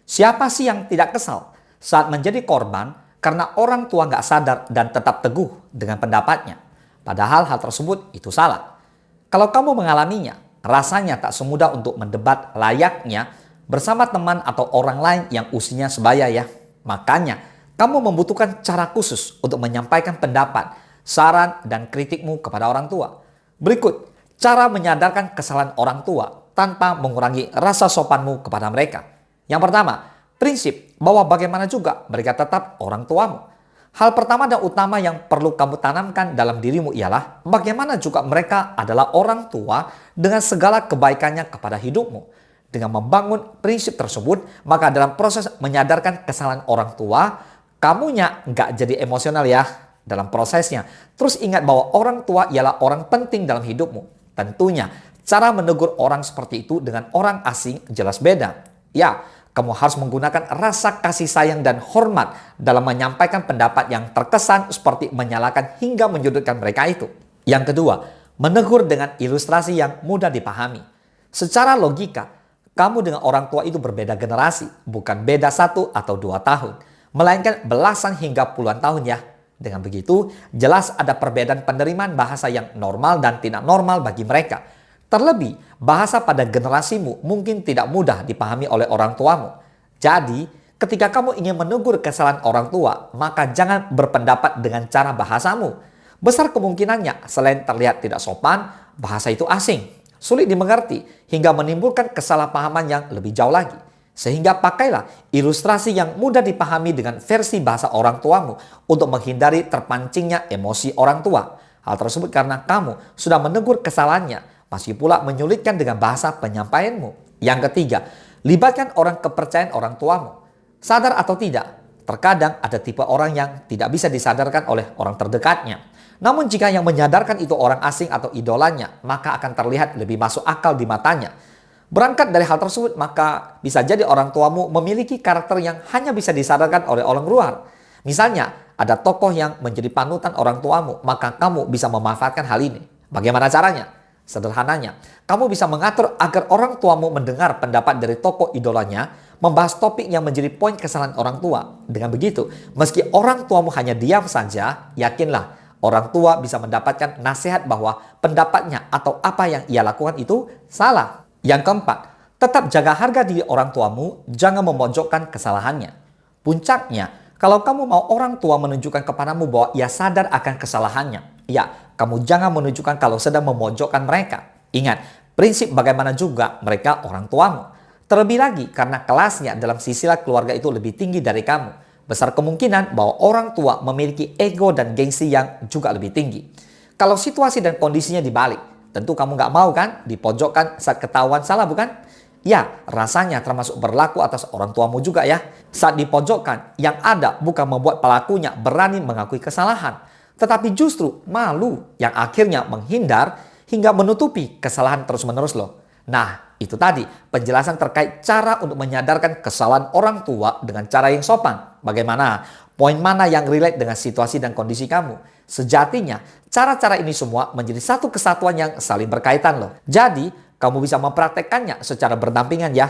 Siapa sih yang tidak kesal saat menjadi korban karena orang tua nggak sadar dan tetap teguh dengan pendapatnya? Padahal hal tersebut itu salah. Kalau kamu mengalaminya, rasanya tak semudah untuk mendebat layaknya bersama teman atau orang lain yang usianya sebaya ya. Makanya, kamu membutuhkan cara khusus untuk menyampaikan pendapat, saran, dan kritikmu kepada orang tua. Berikut, cara menyadarkan kesalahan orang tua tanpa mengurangi rasa sopanmu kepada mereka. Yang pertama, prinsip bahwa bagaimana juga mereka tetap orang tuamu. Hal pertama dan utama yang perlu kamu tanamkan dalam dirimu ialah bagaimana juga mereka adalah orang tua dengan segala kebaikannya kepada hidupmu. Dengan membangun prinsip tersebut, maka dalam proses menyadarkan kesalahan orang tua, kamunya nggak jadi emosional ya dalam prosesnya. Terus ingat bahwa orang tua ialah orang penting dalam hidupmu. Tentunya, cara menegur orang seperti itu dengan orang asing jelas beda. Ya, kamu harus menggunakan rasa kasih sayang dan hormat dalam menyampaikan pendapat yang terkesan seperti menyalahkan hingga menyudutkan mereka itu. Yang kedua, menegur dengan ilustrasi yang mudah dipahami. Secara logika, kamu dengan orang tua itu berbeda generasi, bukan beda 1 atau 2 tahun, melainkan belasan hingga puluhan tahun ya. Dengan begitu, jelas ada perbedaan penerimaan bahasa yang normal dan tidak normal bagi mereka. Terlebih, bahasa pada generasimu mungkin tidak mudah dipahami oleh orang tuamu. Jadi, ketika kamu ingin menegur kesalahan orang tua, maka jangan berpendapat dengan cara bahasamu. Besar kemungkinannya, selain terlihat tidak sopan, bahasa itu asing, sulit dimengerti, hingga menimbulkan kesalahpahaman yang lebih jauh lagi. Sehingga pakailah ilustrasi yang mudah dipahami dengan versi bahasa orang tuamu untuk menghindari terpancingnya emosi orang tua. Hal tersebut karena kamu sudah menegur kesalahannya, masih pula menyulitkan dengan bahasa penyampaianmu. Yang ketiga, libatkan orang kepercayaan orang tuamu. Sadar atau tidak, terkadang ada tipe orang yang tidak bisa disadarkan oleh orang terdekatnya. Namun jika yang menyadarkan itu orang asing atau idolanya, maka akan terlihat lebih masuk akal di matanya. Berangkat dari hal tersebut, maka bisa jadi orang tuamu memiliki karakter yang hanya bisa disadarkan oleh orang luar. Misalnya, ada tokoh yang menjadi panutan orang tuamu, maka kamu bisa memanfaatkan hal ini. Bagaimana caranya? Sederhananya, kamu bisa mengatur agar orang tuamu mendengar pendapat dari tokoh idolanya, membahas topik yang menjadi poin kesalahan orang tua. Dengan begitu, meski orang tuamu hanya diam saja, yakinlah orang tua bisa mendapatkan nasihat bahwa pendapatnya atau apa yang ia lakukan itu salah. Yang keempat, tetap jaga harga diri orang tuamu, jangan memojokkan kesalahannya. Puncaknya, kalau kamu mau orang tua menunjukkan kepadamu bahwa ia sadar akan kesalahannya, ya, kamu jangan menunjukkan kalau sedang memojokkan mereka. Ingat, prinsip bagaimana juga mereka orang tuamu. Terlebih lagi karena kelasnya dalam silsilah keluarga itu lebih tinggi dari kamu. Besar kemungkinan bahwa orang tua memiliki ego dan gengsi yang juga lebih tinggi. Kalau situasi dan kondisinya dibalik, tentu kamu nggak mau kan dipojokkan saat ketahuan salah, bukan? Ya, rasanya termasuk berlaku atas orang tuamu juga ya. Saat dipojokkan, yang ada bukan membuat pelakunya berani mengakui kesalahan, tetapi justru malu yang akhirnya menghindar hingga menutupi kesalahan terus-menerus loh. Nah, itu tadi penjelasan terkait cara untuk menyadarkan kesalahan orang tua dengan cara yang sopan. Bagaimana? Poin mana yang relate dengan situasi dan kondisi kamu? Sejatinya, cara-cara ini semua menjadi satu kesatuan yang saling berkaitan loh. Jadi, kamu bisa mempraktekkannya secara berdampingan ya.